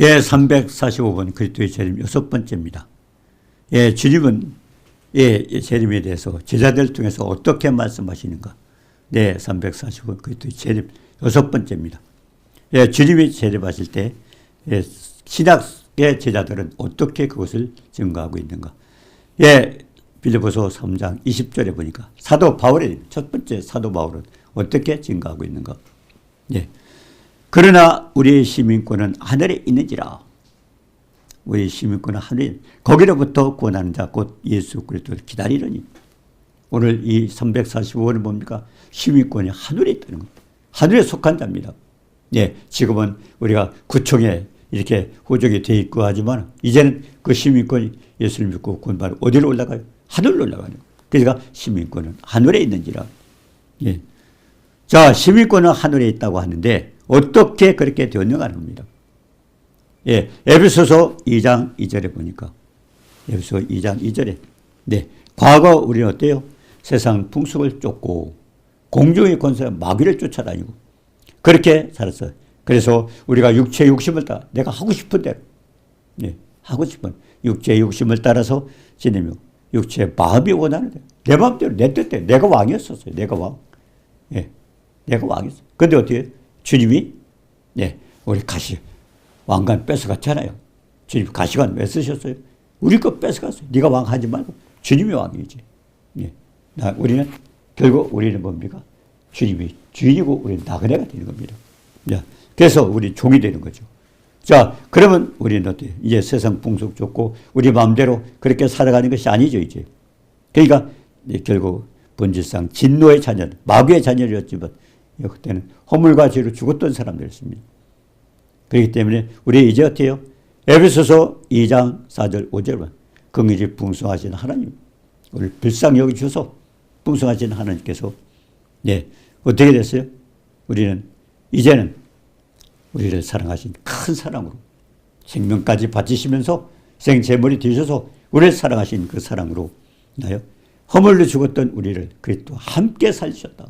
예, 345번 그리스도의 재림 여섯 번째입니다. 예, 주님은 재림에 대해서 제자들 통해서 어떻게 말씀하시는가? 네, 345번 그리스도의 재림 여섯 번째입니다. 예, 주님이 재림하실 때 신약의 제자들은 어떻게 그것을 증거하고 있는가? 예, 빌립보서 3장 20절에 보니까 사도 바울의 첫 번째 사도 바울은 어떻게 증거하고 있는가? 예. 그러나 우리의 시민권은 하늘에 있는지라. 우리의 시민권은 하늘에 거기로부터 구원하는 자 곧 예수 그리스도를 기다리려니. 오늘 이 345원은 뭡니까? 시민권이 하늘에 있다는 겁니다. 하늘에 속한 자입니다. 예, 지금은 우리가 구청에 이렇게 호적이 돼 있고 하지만 이제는 그 시민권이 예수를 믿고 구원받아 어디로 올라가요? 하늘로 올라가는 거예요. 그러니까 시민권은 하늘에 있는지라. 예. 자, 시민권은 하늘에 있다고 하는데 어떻게 그렇게 되었는가 하는 겁니다. 예, 에베소서 2장 2절에 보니까 에베소서 2장 2절에 네, 과거 우리는 어때요? 세상 풍속을 쫓고 공중의 권세와 마귀를 쫓아다니고 그렇게 살았어요. 그래서 우리가 육체의 욕심을 따라 내가 하고 싶은 대로 네, 하고 싶은 육체의 욕심을 따라서 지내며 육체의 마음이 원하는 대로 내 마음대로 내 뜻대로 내가 왕이었었어요. 내가 왕. 예, 내가 왕이었어요. 근데 어떻게 주님이 우리 왕관 뺏어갔잖아요. 주님 가시관 왜 쓰셨어요? 우리 거 뺏어갔어요. 네가 왕하지 말고 주님이 왕이지. 예. 결국 우리는 뭡니까? 주님이 주인이고 우리는 나그네가 되는 겁니다. 야, 그래서 우리 종이 되는 거죠. 자, 그러면 우리는 어때요? 이제 세상 풍속 좋고 우리 마음대로 그렇게 살아가는 것이 아니죠, 이제. 그러니까 결국 본질상 진노의 자녀, 마귀의 자녀였지만 그때는 허물과 죄로 죽었던 사람들이었습니다. 그렇기 때문에 우리 이제 어때요? 에베소서 2장 4절 5절만 긍휼이 풍성하신 하나님, 우리를 불쌍히 여기셔서 풍성하신 하나님께서 어떻게 됐어요? 우리는 이제는 우리를 사랑하신 큰 사랑으로 생명까지 바치시면서 생제물이 되셔서 우리를 사랑하신 그 사랑으로 허물로 죽었던 우리를 그리스도 함께 살리셨다.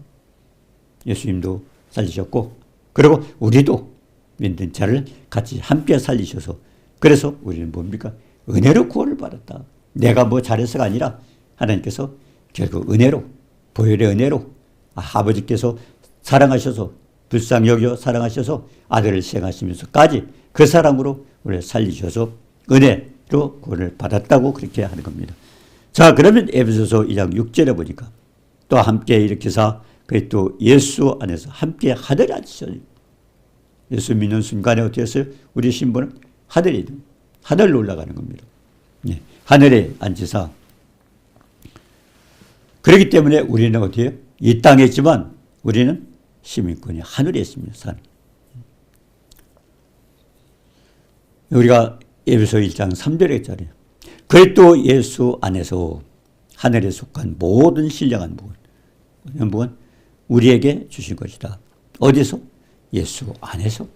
예수님도 살리셨고 그리고 우리도 믿는 자를 같이 함께 살리셔서 그래서 우리는 뭡니까? 은혜로 구원을 받았다. 내가 뭐 잘해서가 아니라 하나님께서 결국 은혜로 보혈의 은혜로 아버지께서 사랑하셔서 불쌍히 여겨 사랑하셔서 아들을 시행하시면서까지 그 사랑으로 우리를 살리셔서 은혜로 구원을 받았다고 그렇게 하는 겁니다. 자, 그러면 에베소서 2장 6절에 보니까 또 함께 일으키사 또 예수 안에서 함께 하늘에 앉으셨어요. 예수 믿는 순간에 어떻게 했어요? 우리 신분은 하늘로 올라가는 겁니다. 예, 하늘에 앉으사. 그렇기 때문에 우리는 어떻게 해요? 이 땅에 있지만 우리는 시민권이 하늘에 있습니다. 우리가 에베소 1장 3절에 있잖아요. 그리스도 예수 안에서 하늘에 속한 모든 신령한 복은 우리에게 주신 것이다. 어디서? 예수 안에서.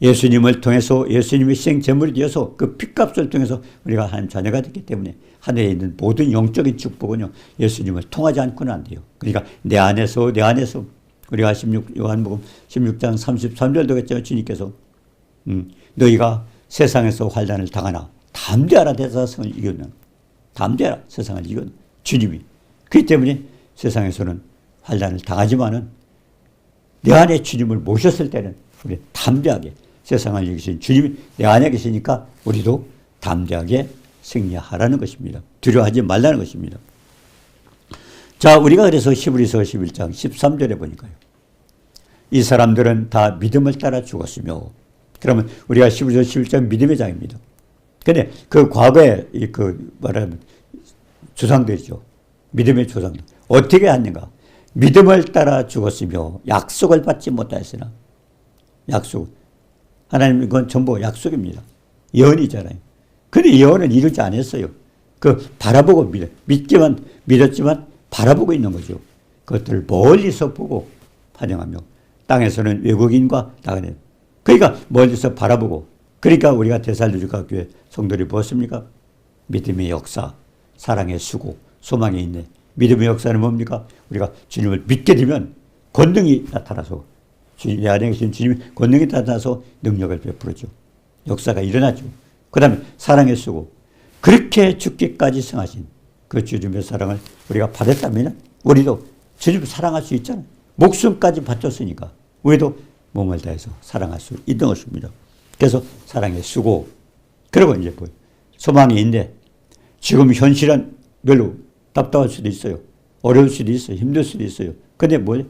예수님을 통해서 예수님의 희생 제물이 되어서 그 피값을 통해서 우리가 하나님 자녀가 됐기 때문에 하늘에 있는 모든 영적인 축복은요 예수님을 통하지 않고는 안 돼요. 그러니까 내 안에서 우리가 요한복음 16장 33절도 했잖아요. 주님께서 너희가 세상에서 환난을 당하나 담대하라 세상을 이겼는 담대하라 세상을 이겼는 주님이. 그렇기 때문에 세상에서는 환난을 당하지만은 내 안에 주님을 모셨을 때는 우리 담대하게 세상을 이기신 주님이 내 안에 계시니까 우리도 담대하게 승리하라는 것입니다. 두려워하지 말라는 것입니다. 자, 우리가 그래서 히브리서 11장 13절에 보니까요. 이 사람들은 다 믿음을 따라 죽었으며 그러면 우리가 히브리서 11장 믿음의 장입니다. 근데 그 과거에 말하면 조상들이죠. 믿음의 조상들. 어떻게 했는가? 믿음을 따라 죽었으며 약속을 받지 못하였으나 약속. 하나님 이건 전부 약속입니다. 예언이잖아요. 근데 예언은 이루지 않았어요. 바라보고 믿기만 믿었지만 바라보고 있는 거죠. 그것들을 멀리서 보고 환영하며 땅에서는 외국인과 나그네. 그러니까 멀리서 바라보고 그러니까 우리가 데살로니가 교회 성도들이 무엇입니까? 믿음의 역사, 사랑의 수고, 소망의 인내. 믿음의 역사는 뭡니까? 우리가 주님을 믿게 되면 권능이 나타나서 내 안에 계신 주님이 권능이 나타나서 능력을 베풀어줘. 역사가 일어나죠. 그 다음에 사랑에 쓰고 그렇게 죽기까지 성하신 그 주님의 사랑을 우리가 받았다면 우리도 주님을 사랑할 수 있잖아요. 목숨까지 바쳤으니까 우리도 몸을 다해서 사랑할 수 있는 것입니다. 그래서 사랑에 쓰고 그리고 이제 뭐 소망이 있는데 지금 현실은 별로 답답할 수도 있어요. 어려울 수도 있어요. 힘들 수도 있어요. 근데 뭐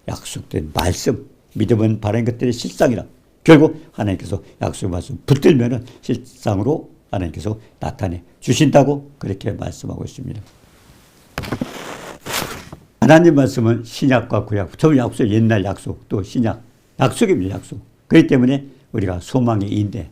약속된 말씀, 믿음은 바라는 것들의 실상이라 결국 하나님께서 약속의 말씀 붙들면은 실상으로 하나님께서 나타내 주신다고 그렇게 말씀하고 있습니다. 하나님 말씀은 신약과 구약, 처음 약속, 옛날 약속, 또 신약, 약속입니다. 약속. 그렇기 때문에 우리가 소망이 있는데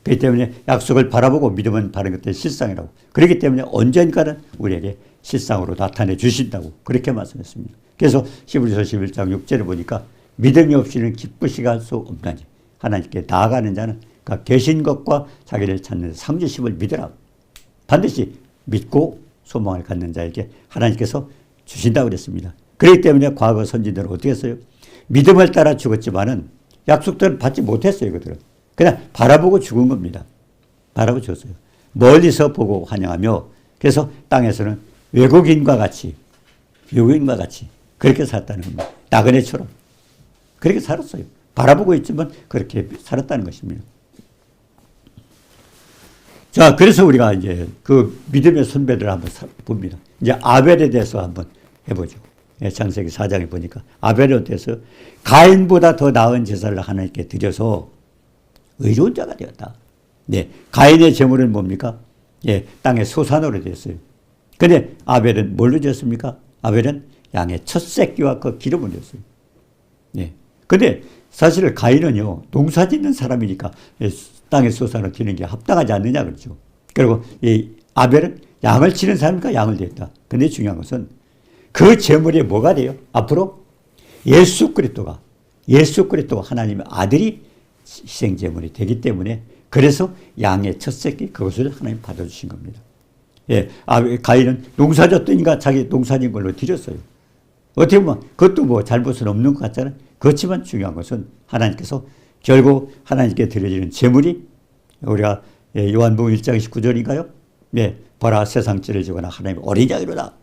그렇기 때문에 약속을 바라보고 믿음은 바라는 것들의 실상이라고 그렇기 때문에 언젠가는 우리에게 실상으로 나타내 주신다고 그렇게 말씀했습니다. 그래서 히브리서 11장 6절을 보니까 믿음이 없이는 기쁘시게 할 수 없나니 하나님께 나아가는 자는 그가 계신 것과 자기를 찾는 상주심을 믿으라. 반드시 믿고 소망을 갖는 자에게 하나님께서 주신다고 그랬습니다. 그렇기 때문에 과거 선지자들은 어떻게 했어요? 믿음을 따라 죽었지만은 약속들은 받지 못했어요. 그들은 그냥 바라보고 죽은 겁니다. 바라보고 죽었어요. 멀리서 보고 환영하며 그래서 땅에서는 외국인과 같이 그렇게 살았다는 겁니다. 나그네처럼 그렇게 살았어요. 바라보고 있지만 그렇게 살았다는 것입니다. 자, 그래서 우리가 이제 그 믿음의 선배들을 한번 봅니다. 이제 아벨에 대해서 한번 해보죠. 창세기 4장에 보니까 아벨은 어때서 가인보다 더 나은 제사를 하나님께 드려서 의로운 자가 되었다. 네, 가인의 제물은 뭡니까? 예, 땅의 소산으로 되었어요. 근데 아벨은 뭘로 되었습니까? 아벨은 양의 첫 새끼와 그 기름을 줬어요. 네. 근데 사실 가인은요, 농사 짓는 사람이니까 땅의 소산을 드리는 게 합당하지 않느냐 그렇죠. 그리고 이 아벨은 양을 치는 사람이니까 양을 드렸다. 근데 중요한 것은 그 제물이 뭐가 돼요? 앞으로 예수 그리스도가 하나님의 아들이 희생 제물이 되기 때문에 그래서 양의 첫 새끼 그것을 하나님 받아주신 겁니다. 예, 가인은 농사 졌더니까 자기 농사 진 걸로 드렸어요. 어떻게 보면 그것도 뭐 잘못은 없는 것 같잖아요. 그렇지만 중요한 것은 하나님께서 결국 하나님께 드려지는 제물이 우리가 요한복음 1장 19절인가요? 네, 보라 세상 죄를 지거나 하나님의 어린 양이로다.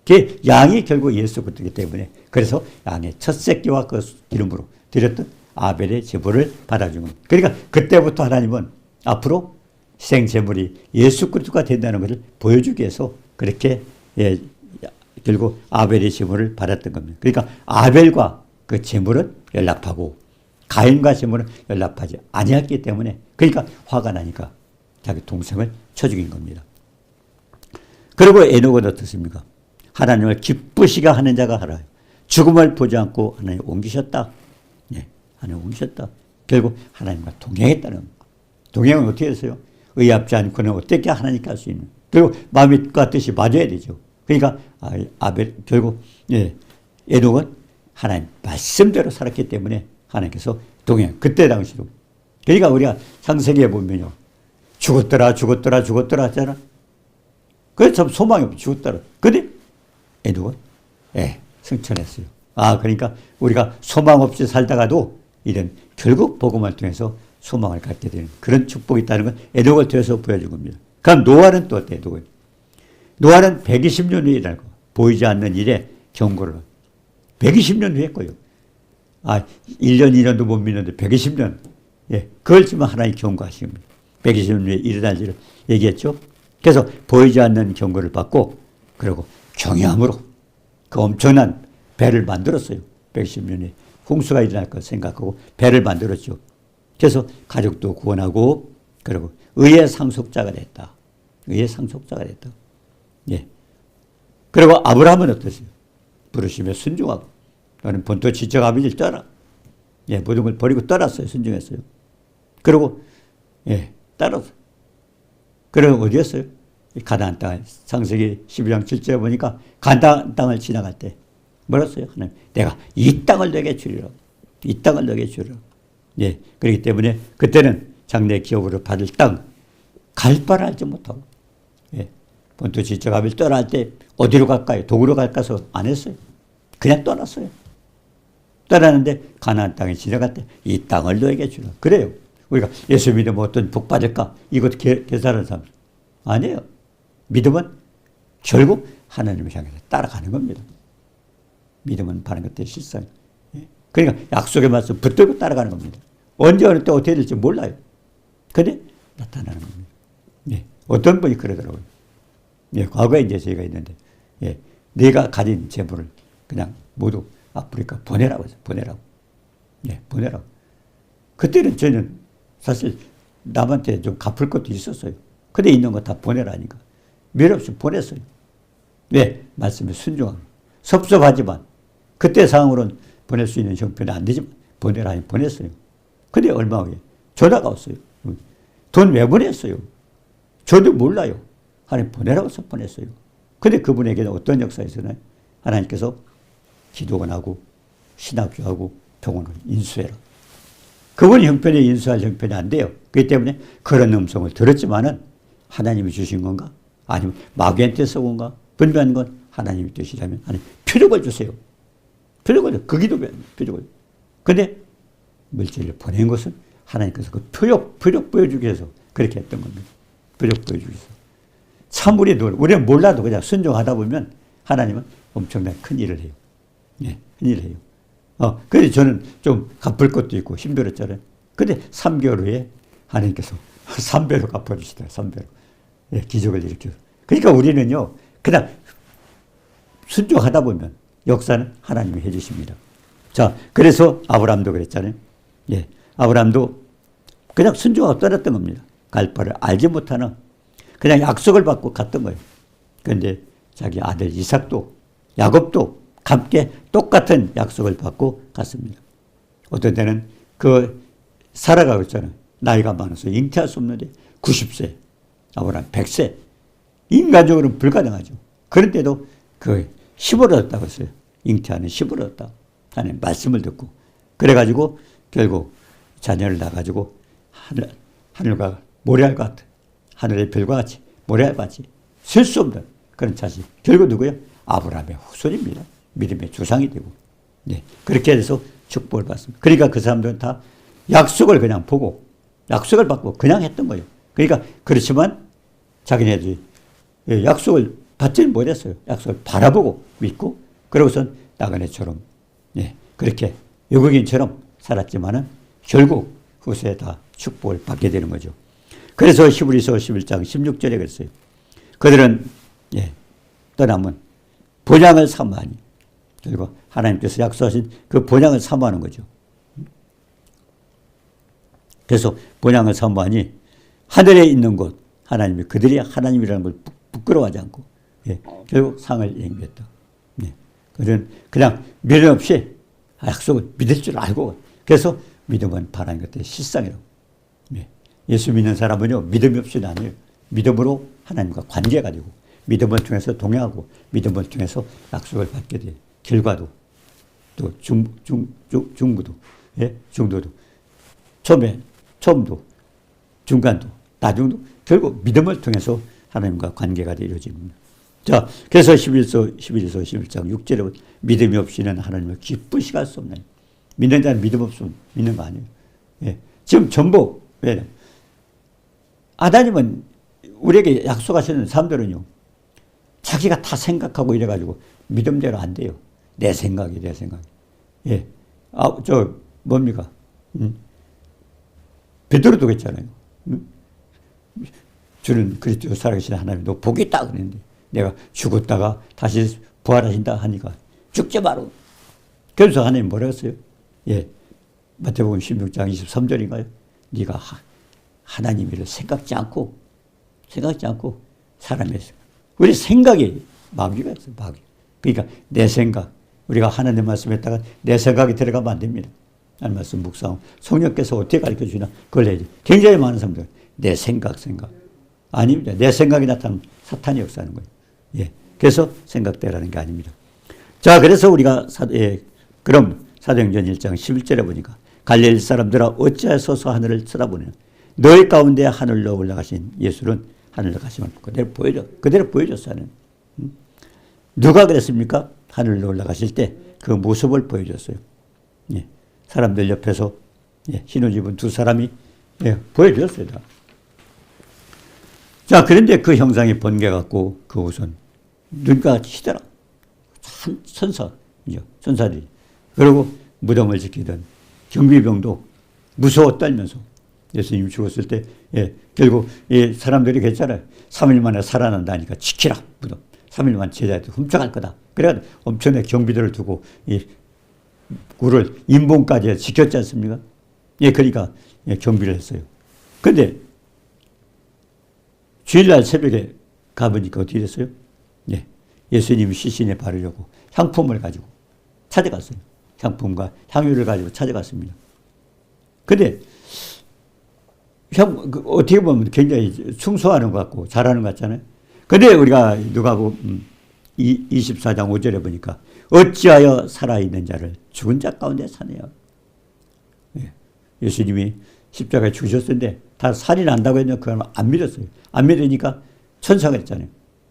그 양이 결국 예수 그리스도이기 때문에 그래서 양의 첫 새끼와 그 기름으로 드렸던 아벨의 제물을 받아준 겁니다. 그러니까 그때부터 하나님은 앞으로 희생 제물이 예수 그리스도가 된다는 것을 보여주기 위해서 그렇게 결국 아벨의 제물을 받았던 겁니다. 그러니까 아벨과 그 제물은 연락하고 가인과 제물은 연락하지 아니했기 때문에 그러니까 화가 나니까 자기 동생을 쳐 죽인 겁니다. 그리고 에녹은 어떻습니까? 하나님을 기쁘시게 하는 자가 하라. 죽음을 보지 않고 하나님 옮기셨다. 예, 하나님 옮기셨다. 결국 하나님과 동행했다는 겁니다. 동행은 어떻게 했어요? 의합지 않고는 어떻게 하나님께 할 수 있는. 그리고 마음과 뜻이 맞아야 되죠. 그러니까 아벨 결국 에녹은 하나님 말씀대로 살았기 때문에 하나님께서 동행. 그때 당시로. 그러니까 우리가 창세기에 보면요. 죽었더라 하잖아. 그래서 참 소망이 없이 죽었더라. 근데 에녹은 승천했어요. 그러니까 우리가 소망 없이 살다가도 이런 결국 복음을 통해서 소망을 갖게 되는 그런 축복이 있다는 건 에녹을 통해서 보여준 겁니다. 그럼 노아는 또 어때요? 노아는 120년 후에 일어날 거. 보이지 않는 일에 경고를 120년 후에 했고요. 1년, 2년도 못 믿는데 120년. 예, 그걸 지금 하나님 경고하신 겁니다. 120년 후에 일어날 일을 얘기했죠. 그래서 보이지 않는 경고를 받고 그리고 경외함으로 그 엄청난 배를 만들었어요. 110년에 홍수가 일어날 것 생각하고 배를 만들었죠. 그래서 가족도 구원하고 그리고 의의 상속자가 됐다. 예. 그리고 아브라함은 어떠세요? 부르심에 순종하고 너는 본토 지적 아비를 떠나. 예, 모든 걸 버리고 떠났어요. 순종했어요. 그리고 따라서. 그리고 어디였어요? 가나안 땅을 창세기 12장 7절에 보니까 가나안 땅을 지나갈 때 뭐라 했어요? 하나님, 내가 이 땅을 너에게 주리라. 이 땅을 너에게 주리라. 예, 그렇기 때문에 그때는 장래 기업으로 받을 땅 갈 바를 알지 못하고 본토 지적 아비를 떠날 때 어디로 갈까요? 동으로 갈까서 안 했어요. 그냥 떠났어요. 떠나는데 가나안 땅에 지나갈 때 이 땅을 너에게 주라. 그래요. 우리가 예수 믿으면 어떤 복 받을까? 이것도 계산하는 사람 아니에요. 믿음은 결국 하나님을 향해서 따라가는 겁니다. 믿음은 바른 것들의 실상. 그러니까 약속의 말씀 붙들고 따라가는 겁니다. 언제 어느 때 어떻게 될지 몰라요. 근데 나타나는 겁니다. 예. 어떤 분이 그러더라고요. 예. 과거에 이제 저희가 있는데, 예. 내가 가진 재물을 그냥 모두 아프리카 보내라고 해서 보내라고. 예. 보내라고. 그때는 저는 사실 남한테 좀 갚을 것도 있었어요. 근데 있는 거 다 보내라니까. 몇 없이 보냈어요. 왜? 말씀에 순종하고. 섭섭하지만, 그때 상황으로는 보낼 수 있는 형편이 안 되지만, 보내라니 보냈어요. 근데 얼마 후에 전화가 왔어요. 돈 왜 보냈어요? 저도 몰라요. 하나님 보내라고 해서 보냈어요. 근데 그분에게는 어떤 역사가 있었나요? 하나님께서 기도가 나고, 신학교하고, 병원을 인수해라. 그분이 형편에 인수할 형편이 안 돼요. 그렇기 때문에 그런 음성을 들었지만은 하나님이 주신 건가? 아니면 마귀한테 쏘은 건가? 분명한 건 하나님의 뜻이라면 하나님 표적을 주세요. 표적을, 그 기도면 표적을. 근데 물질을 보낸 것은 하나님께서 그 표적 보여주기 위해서 그렇게 했던 겁니다. 표적 보여주기 위해서. 참 우리는 몰라도 그냥 순종하다 보면 하나님은 엄청난 큰 일을 해요. 예, 큰 일을 해요. 그래서 저는 좀 갚을 것도 있고 힘들었잖아요. 근데 3개월 후에 하나님께서 3배로 갚아주시더라고요. 3배로. 예, 기적을 일으켜서. 그러니까 우리는요, 그냥 순종하다 보면 역사는 하나님이 해주십니다. 자, 그래서 아브라함도 그랬잖아요. 예, 아브라함도 그냥 순종하고 떠났던 겁니다. 갈 바를 알지 못하는 그냥 약속을 받고 갔던 거예요. 그런데 자기 아들 이삭도 야곱도 함께 똑같은 약속을 받고 갔습니다. 어떤 때는 그 살아가고 있잖아요. 나이가 많아서 잉태할 수 없는데 90세, 아브라함 100세. 인간적으로는 불가능하죠. 그런데도 그 10을 얻었다고 했어요. 잉태하는 10을 얻었다. 하나님 말씀을 듣고. 그래가지고 결국 자녀를 낳아가지고 하늘과 모래알과 같은 하늘의 별과 같이 모래알과 같이 셀 수 없는 그런 자식. 결국 누구예요? 아브라함의 후손입니다. 믿음의 조상이 되고. 네. 그렇게 해서 축복을 받습니다. 그러니까 그 사람들은 다 약속을 그냥 보고 약속을 받고 그냥 했던 거예요. 그러니까 그렇지만 자기네들이 약속을 받지는 못했어요. 약속을 바라보고 믿고 그러고선 나그네처럼 그렇게 외국인처럼 살았지만은 결국 후세에 다 축복을 받게 되는 거죠. 그래서 히브리서 11장 16절에 그랬어요. 그들은 떠나면 본향을 사모하니 그리고 하나님께서 약속하신 그 본향을 사모하는 거죠. 그래서 본향을 사모하니 하늘에 있는 곳 하나님이 그들이 하나님이라는 걸 부끄러워하지 않고 결국 상을 얘기했다. 그들은 그냥 미련 없이 약속을 믿을 줄 알고 그래서 믿음은 바라는 것들의 실상이라고. 예수 믿는 사람은요 믿음이 없이는 안 해요. 믿음으로 하나님과 관계가 되고 믿음을 통해서 동행하고 믿음을 통해서 약속을 받게 돼요. 결과도 또 중부도 중도도 처음도 중간도 나중도 결국 믿음을 통해서 하나님과 관계가 이루어집니다. 자, 그래서 11서 11장 6절에 보면 믿음이 없이는 하나님을 기쁘시게 할 수 없나요? 믿는 자는 믿음 없으면 믿는 거 아니에요. 지금 전부 왜? 하나님은 우리에게 약속하시는 사람들은요 자기가 다 생각하고 이래가지고 믿음대로 안 돼요. 내 생각이. 뭡니까? 베드로도 그랬잖아요. 주는 그리스도 살아계신 하나님, 너 복이 있다 그랬는데 내가 죽었다가 다시 부활하신다 하니까 죽지 마라. 그래서 하나님 뭐라 했어요? 마태복음 16장 23절인가요? 네가 하나님을 생각지 않고 사람의 우리 생각이 마귀가 있어요. 마귀. 그러니까 내 생각. 우리가 하나님 말씀했다가 내 생각이 들어가면 안 됩니다. 하나님 말씀 묵상. 성령께서 어떻게 가르쳐 주시나 그걸 해야지. 굉장히 많은 사람들 내 생각. 아닙니다. 내 생각이 나타나면 사탄이 역사하는 거예요. 그래서 생각대라는 게 아닙니다. 자, 그래서 우리가 그럼 사도행전 1장 11절에 보니까 갈릴리 사람들아 어찌하여서 하늘을 쳐다보느냐. 너희 가운데 하늘로 올라가신 예수는 하늘로 가심을 그대로 보여줬어요. 누가 그랬습니까? 하늘로 올라가실 때 그 모습을 보여줬어요. 사람들 옆에서 흰 옷 입은 두 사람이 예, 보여줬어요. 다. 자, 그런데 그 형상이 번개갖고 그 우선 눈가 치더라. 선사들이. 그리고 무덤을 지키던 경비병도 무서워 떨면서 예수님 죽었을 때, 예, 결국 이 사람들이 그랬잖아요. 3일 만에 살아난다니까 지키라, 무덤. 3일 만에 제자한테 훔쳐갈 거다. 그래가지고 엄청나게 경비들을 두고 이 굴을 인봉까지 지켰지 않습니까? 예, 그러니까 예, 경비를 했어요. 근데 주일날 새벽에 가보니까 어떻게 됐어요? 예, 예수님이 시신에 바르려고 향품을 가지고 찾아갔어요. 향품과 향유를 가지고 찾아갔습니다. 근데 어떻게 보면 굉장히 충성하는 것 같고 잘하는 것 같잖아요. 근데 우리가 누가복음 24장 5절에 보니까 어찌하여 살아있는 자를 죽은 자 가운데 사네요. 예, 예수님이 십자가에 죽으셨는데 다 살이 난다고 했는데 그걸 안 믿었어요. 안 믿으니까 천사가 했잖아요.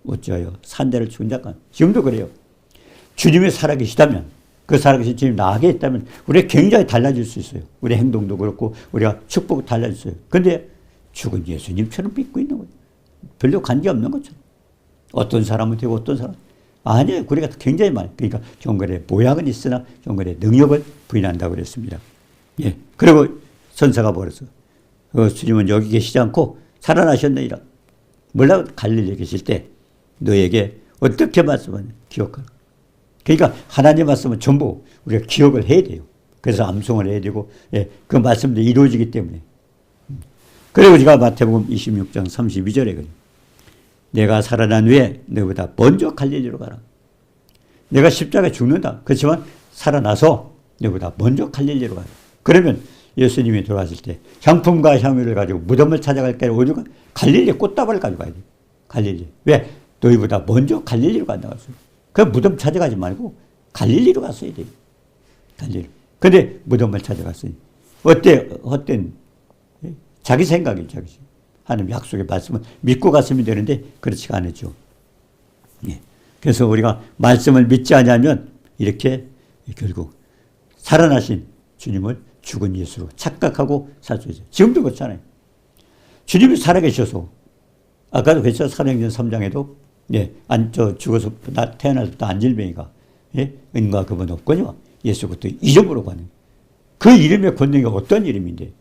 어찌하여 산 자를 죽은 자 가운데. 지금도 그래요. 주님이 살아계시다면, 그 살아계신 주님 나게 있다면 우리가 굉장히 달라질 수 있어요. 우리 행동도 그렇고 우리가 축복도 달라질 수 있어요. 근데 죽은 예수님처럼 믿고 있는 거예요. 별로 관계없는 것처럼. 어떤 사람은 되고 어떤 사람은 아니에요. 우리가 굉장히 많아요. 그러니까 경건의 모양은 있으나 경건의 능력을 부인한다고 그랬습니다. 예. 그리고 선사가 뭐랬어? 주님은 여기 계시지 않고 살아나셨느니라. 몰라 갈릴리에 계실 때 너에게 어떻게 말씀하냐 기억하라. 그러니까 하나님 말씀은 전부 우리가 기억을 해야 돼요. 그래서 암송을 해야 되고, 예, 그 말씀도 이루어지기 때문에. 그리고 우리가 마태복음 26장 32절에 그래요. 내가 살아난 후에 너보다 먼저 갈릴리로 가라. 내가 십자가에 죽는다. 그렇지만 살아나서 너보다 먼저 갈릴리로 가라. 그러면 예수님이 돌아왔을 때 향품과 향유를 가지고 무덤을 찾아갈 게 어디가? 갈릴리 꽃다발을 가지고 가야 돼. 갈릴리. 왜? 너희보다 먼저 갈릴리로 간다고 했어요. 그 무덤 찾아가지 말고 갈릴리로 갔어야 돼요. 갈릴리. 근데 무덤을 찾아갔어요. 헛된 자기 생각이에요. 자기 생각. 하나님 약속의 말씀을 믿고 갔으면 되는데 그렇지가 않았죠. 예. 그래서 우리가 말씀을 믿지 않으면 이렇게 결국 살아나신 주님을 죽은 예수로 착각하고 살 수 있어요. 지금도 그렇잖아요. 주님이 살아계셔서 아까도 그랬죠. 사도행전 3장에도 예, 죽어서 태어나서부터 안질뱅이가 예, 은과 그분 없거니와 예수 그것도 이름으로 가는 그 이름의 권능이 어떤 이름인데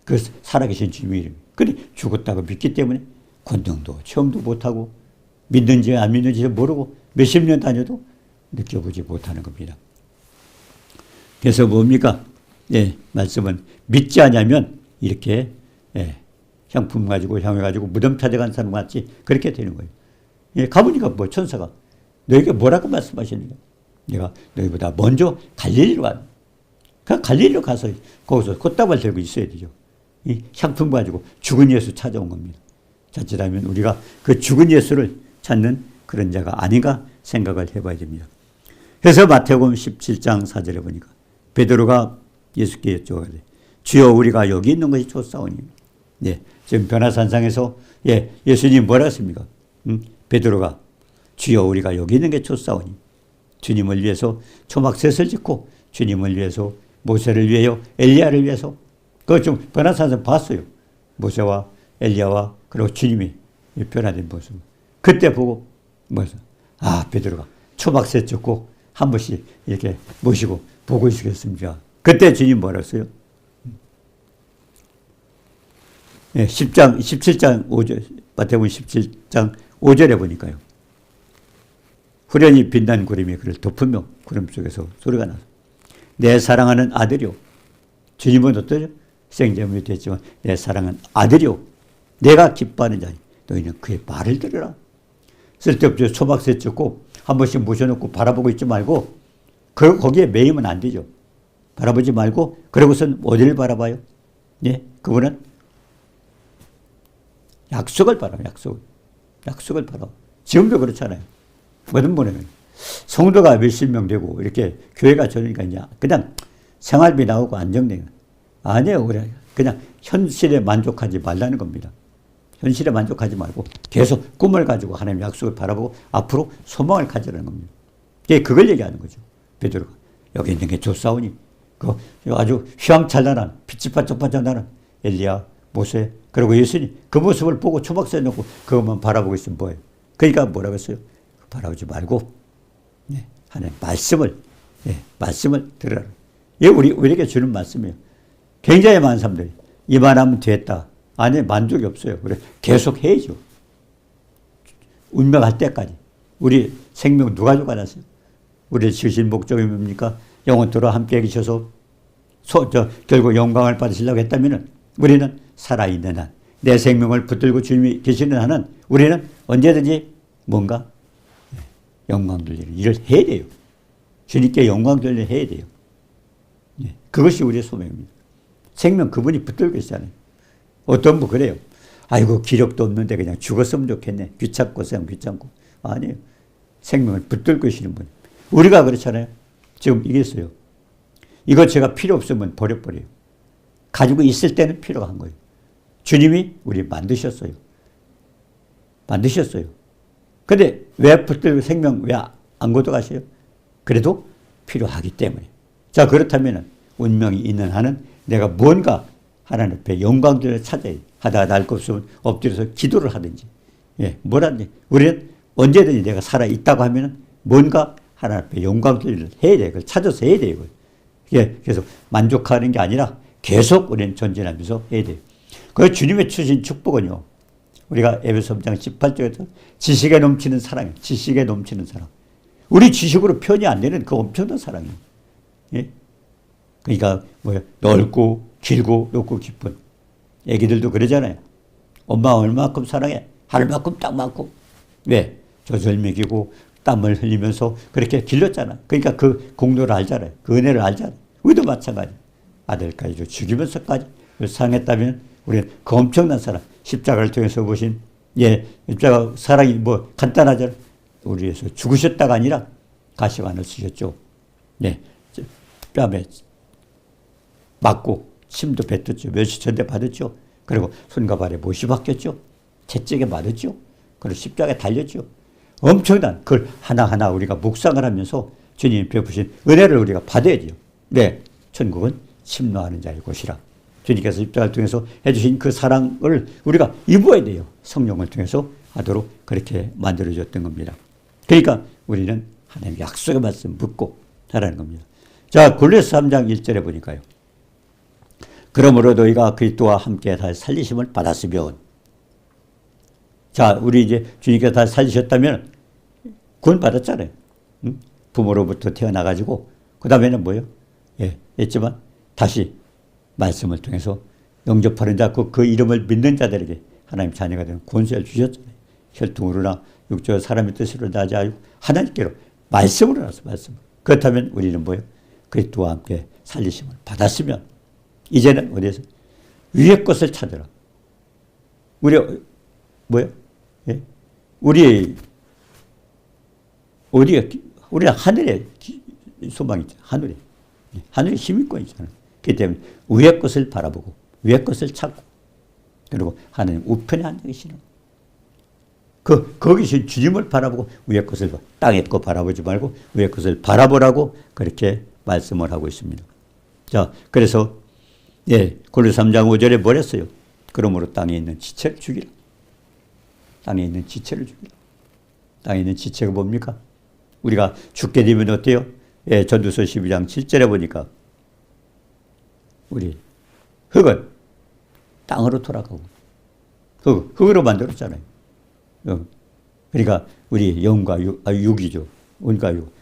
그 살아계신 주님의 이름. 근데 죽었다고 믿기 때문에 권능도 체험도 못하고 믿는지 안 믿는지 모르고 몇십 년 다녀도 느껴보지 못하는 겁니다. 그래서 뭡니까? 예, 말씀은 믿지 않으면 이렇게 예, 향품 가지고 향해 가지고 무덤 찾아간 사람 같이 그렇게 되는 거예요. 예, 가보니까 뭐 천사가 너에게 뭐라고 말씀하시는가? 내가 너희보다 먼저 갈릴리로 가. 그 갈릴리로 가서 거기서 꽃다발 들고 있어야 되죠. 이 향품 가지고 죽은 예수 찾아온 겁니다. 자칫하면 우리가 그 죽은 예수를 찾는 그런 자가 아닌가 생각을 해봐야 됩니다. 그래서 마태복음 17장 4절에 보니까 베드로가 예수께 여쭤가되 주여 우리가 여기 있는 것이 좋사오니. 네, 지금 변화산상에서 예, 예수님 뭐라 했습니까? 베드로가 주여 우리가 여기 있는 게 좋사오니. 주님을 위해서 초막셋을 짓고 주님을 위해서 모세를 위하여 엘리야를 위해서 그거 좀 변화산상 봤어요. 모세와 엘리야와 그리고 주님이 변화된 모습. 그때 보고 뭐서 베드로가 초막셋 짓고 한 번씩 이렇게 모시고 보고 있겠습니다. 그때 주님 뭐라 했어요? 네, 17장 5절, 마태복음 17장 5절에 보니까요. 후련히 빛난 구름이 그를 덮으며 구름 속에서 소리가 나서 내 사랑하는 아들이요. 주님은 어떠죠? 생제물이 됐지만 내 사랑은 아들이요. 내가 기뻐하는 자니 너희는 그의 말을 들으라. 쓸데없이 초박새 찍고 한 번씩 모셔놓고 바라보고 있지 말고 거기에 매이면 안 되죠. 바라보지 말고 그러고선 어디를 바라봐요? 예, 그분은 약속을 바라봐요. 약속을 바라봐. 지금도 그렇잖아요. 모든 분은 성도가 몇십 명 되고 이렇게 교회가 저러니까 이제 그냥 생활비 나오고 안정되는 아니에요. 그냥 현실에 만족하지 말라는 겁니다. 현실에 만족하지 말고 계속 꿈을 가지고 하나님 약속을 바라보고 앞으로 소망을 가지라는 겁니다. 그걸 얘기하는 거죠. 베드로가 여기 있는 게 좋사오니 그 아주 휘황찬란한 빛이 반짝반짝 나는 엘리야 모세. 그리고 예수님 그 모습을 보고 초막선에 놓고 그것만 바라보고 있으면 뭐예요? 그러니까 뭐라고 했어요? 바라보지 말고 하나님 말씀을 들으라. 이게 우리에게 주는 말씀이에요. 굉장히 많은 사람들이 이만하면 됐다. 아니 만족이 없어요. 그래 계속 해야죠. 운명할 때까지. 우리 생명 누가 주관하세요? 우리 지으신 목적이 뭡니까? 영원토록 함께 계셔서 결국 영광을 받으시려고 했다면 우리는 살아있는 한, 내 생명을 붙들고 주님이 계시는 한은 우리는 언제든지 뭔가 영광 돌리는 일을 해야 돼요. 주님께 영광 돌리는 일을 해야 돼요. 그것이 우리의 소명입니다. 생명 그분이 붙들고 계시잖아요. 어떤 분 그래요. 아이고 기력도 없는데 그냥 죽었으면 좋겠네. 귀찮고 귀찮고. 아니에요. 생명을 붙들고 계시는 분. 우리가 그렇잖아요. 지금 이게 있어요. 이거 제가 필요 없으면 버려버려요. 가지고 있을 때는 필요가 한 거예요. 주님이 우리 만드셨어요. 근데 왜 붙들고 생명 왜 안 걷어가세요? 그래도 필요하기 때문에. 자, 그렇다면 운명이 있는 한은 내가 뭔가 하나님 앞에 영광들을 찾아야 돼. 하다가 날 것 없으면 엎드려서 기도를 하든지. 뭘 하든지. 우리는 언제든지 내가 살아있다고 하면 뭔가 하나님 앞에 영광들을 해야 돼. 그걸 찾아서 해야 돼요. 그래서 만족하는 게 아니라 계속 우리는 전진하면서 해야 돼요. 그 주님의 주신 축복은요. 우리가 에베소 3장 18절에서 지식에 넘치는 사랑이에요. 지식에 넘치는 사랑. 우리 지식으로 표현이 안 되는 그 엄청난 사랑이에요. 그러니까 넓고 길고 높고 깊은. 애기들도 그러잖아요. 엄마 얼마만큼 사랑해? 할 만큼 딱 많고. 왜? 젖을 먹이고 땀을 흘리면서 그렇게 길렀잖아. 그러니까 그 공로를 알잖아요. 그 은혜를 알잖아요. 우리도 마찬가지. 아들까지 죽이면서까지 사랑했다면 우리는 그 엄청난 사랑, 십자가를 통해서 보신 십자가 사랑이 간단하잖아요. 우리 위해서 죽으셨다가 아니라 가시관을 쓰셨죠. 뺨에 맞고 침도 뱉었죠. 몇시 전대 받았죠. 그리고 손과 발에 못이 박혔죠. 채찍에 맞았죠. 그리고 십자가에 달렸죠. 엄청난 그걸 하나하나 우리가 묵상을 하면서 주님이 베푸신 은혜를 우리가 받아야죠. 천국은 침노하는 자의 곳이라. 주님께서 십자가를 통해서 해주신 그 사랑을 우리가 입어야 돼요. 성령을 통해서 하도록 그렇게 만들어졌던 겁니다. 그러니까 우리는 하나님의 약속의 말씀 묻고 살아가는 겁니다. 자, 골로새 3장 1절에 보니까요. 그러므로 너희가 그리스도와 함께 다시 살리심을 받았으면, 자, 우리 이제 주님께서 다시 살리셨다면 구원 받았잖아요. 부모로부터 태어나가지고 그 다음에는 뭐예요? 했지만 다시 말씀을 통해서 영접하는 자, 그 이름을 믿는 자들에게 하나님 자녀가 되는 권세를 주셨잖아요. 혈통으로나 육적 사람의 뜻으로 나지 않고 하나님께로 말씀으로 나서 말씀. 그렇다면 우리는 뭐예요? 그리스도와 함께 살리심을 받았으면 이제는 어디에서? 위의 것을 찾으라. 우리가 하늘에 소망이 있잖아요. 하늘에 힘있고 있잖아요. 그렇기 때문에 위의 것을 바라보고 위의 것을 찾고 그리고 하나님 우편에 앉아 계시는 거기서 주님을 바라보고 위의 것을 땅의 것 바라보지 말고 위의 것을 바라보라고 그렇게 말씀을 하고 있습니다. 자, 그래서 골로새 3장 5절에 뭘 했어요? 그러므로 땅에 있는 지체를 죽이라. 땅에 있는 지체를 죽이라. 땅에 있는 지체가 뭡니까? 우리가 죽게 되면 어때요? 전도서 12장 7절에 보니까 우리 흙은 땅으로 돌아가고 흙으로 만들었잖아요. 그러니까 우리 영과 육이죠. 온과 육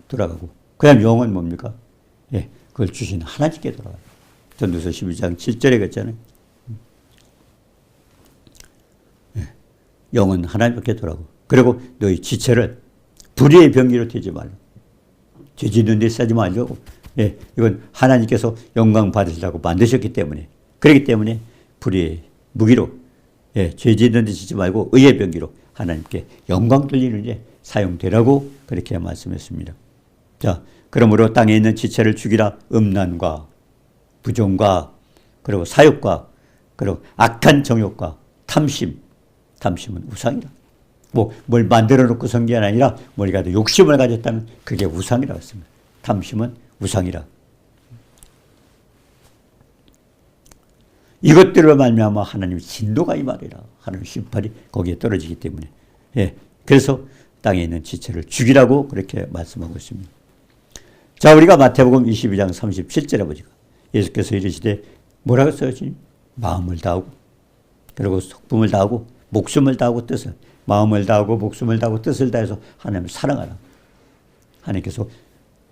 돌아가고 그 다음 영은 뭡니까? 그걸 주신 하나님께 돌아가요. 전도서 12장 7절에 그랬잖아요. 영은 하나님께 돌아가고 그리고 너희 지체를 불의의 병기로 되지 말라. 죄 짓는 데 쓰지 말라고. 이건 하나님께서 영광 받으시려고 만드셨기 때문에 그렇기 때문에 불의의 무기로 죄 짓는 데 쓰지 말고 의의 병기로 하나님께 영광 돌리는 데 사용되라고 그렇게 말씀했습니다. 자, 그러므로 땅에 있는 지체를 죽이라. 음란과 부정과 그리고 사욕과 그리고 악한 정욕과 탐심은 우상이라. 뭘 만들어 놓고 선 게 아니라 머리가 욕심을 가졌다면 그게 우상이라고 했습니다. 탐심은 우상이라. 이것들로 말미암아 하나님의 진노가 임하리라. 하나님의 심판이 거기에 떨어지기 때문에. 예. 그래서 땅에 있는 지체를 죽이라고 그렇게 말씀하고 있습니다. 자, 우리가 마태복음 22장 37절에 보니까 예수께서 이르시되 뭐라고 써요? 마음을 다하고, 그리고 속품을 다하고, 목숨을 다하고 뜻을, 마음을 다하고 목숨을 다하고 뜻을 다해서 하나님을 사랑하라. 하나님께서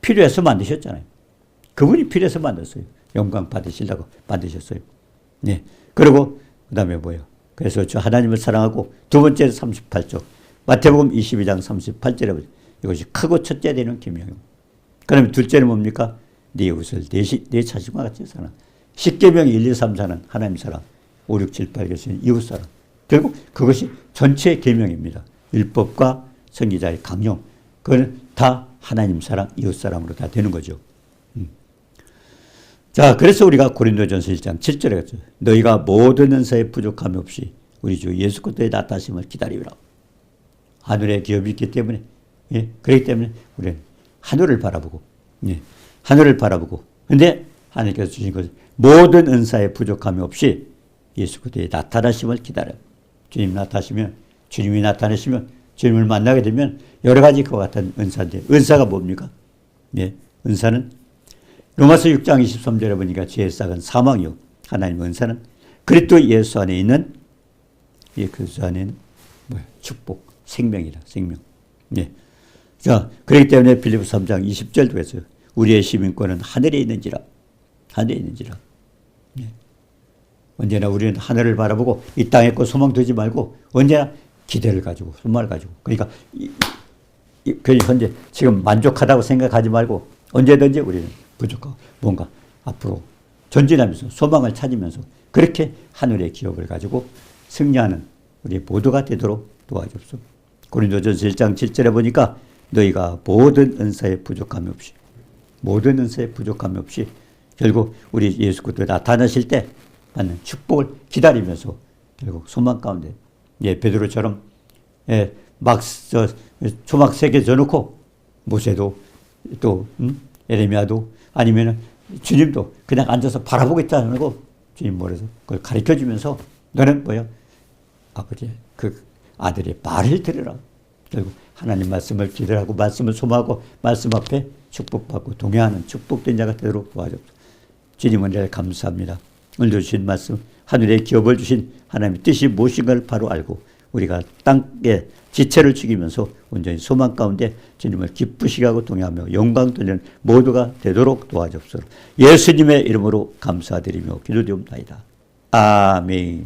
필요해서 만드셨잖아요. 그분이 필요해서 만들었어요. 영광 받으시려고 만드셨어요. 네. 그리고 그 다음에 뭐예요? 그래서 저 하나님을 사랑하고, 두 번째 38절 마태복음 22장 38절에 이것이 크고 첫째 되는 계명이고, 그러면 둘째는 뭡니까? 네 이웃을 내 자신과 같이 사랑. 10계명 1, 2, 3, 4는 하나님 사랑, 5, 6, 7, 8 계시는 이웃 사랑. 결국 그것이 전체 계명입니다. 율법과 선지자의 강령, 그건 다 하나님 사랑, 이웃 사랑으로 다 되는 거죠. 자, 그래서 우리가 고린도전서 1장 7절에 갔죠. 너희가 모든 은사에 부족함이 없이 우리 주 예수 그리스도의 나타나심을 기다리라. 하늘의 기업이 있기 때문에, 예, 그렇기 때문에 우리는 하늘을 바라보고, 예, 하늘을 바라보고. 근데 하나님께서 주신 것은 모든 은사에 부족함이 없이 예수 그리스도의 나타나심을 기다려. 주님이 나타나시면 주님을 만나게 되면 여러 가지 그와 같은 은사인데, 은사가 뭡니까? 예, 은사는 로마서 6장 23절에 보니까 죄의 싹은 사망이요, 하나님의 은사는 그리스도 예수 안에 있는, 예, 그리스도 안에는 뭐야? 축복, 생명이다, 생명. 예. 자, 그렇기 때문에 빌립보서 3장 20절도 했어요. 우리의 시민권은 하늘에 있는지라. 하늘에 있는지라. 예. 언제나 우리는 하늘을 바라보고 이 땅에 거 소망 두지 말고 언제나 기대를 가지고, 소망을 가지고. 그러니까 현재 지금 만족하다고 생각하지 말고 언제든지 우리는 부족하고 뭔가 앞으로 전진하면서 소망을 찾으면서 그렇게 하늘의 기업을 가지고 승리하는 우리 모두가 되도록 도와주옵소서. 고린도전서 1장 7절에 보니까 너희가 모든 은사에 부족함이 없이, 모든 은사에 부족함이 없이 결국 우리 예수 그리스도 나타나실 때 받는 축복을 기다리면서 결국 소망 가운데, 예, 베드로처럼, 예, 초막 3개 져놓고 모세도 또 에레미야도 아니면은 주님도 그냥 앉아서 바라보고 있지 않고 주님 뭐래서 그걸 가르쳐 주면서 너는 뭐야? 아버지 그 아들의 말을 들으라. 결국 하나님 말씀을 기대하고 말씀을 소망하고 말씀 앞에 축복받고 동행하는 축복된 자가 되도록 도와주옵소서. 주님 은혜를 감사합니다. 오늘 주신 말씀, 하늘의 기업을 주신 하나님의 뜻이 무엇인가를 바로 알고 우리가 땅에 지체를 죽이면서 온전히 소망 가운데 주님을 기쁘시게 하고 동행하며 영광 돌리는 모두가 되도록 도와주옵소서. 예수님의 이름으로 감사드리며 기도드립니다. 아멘.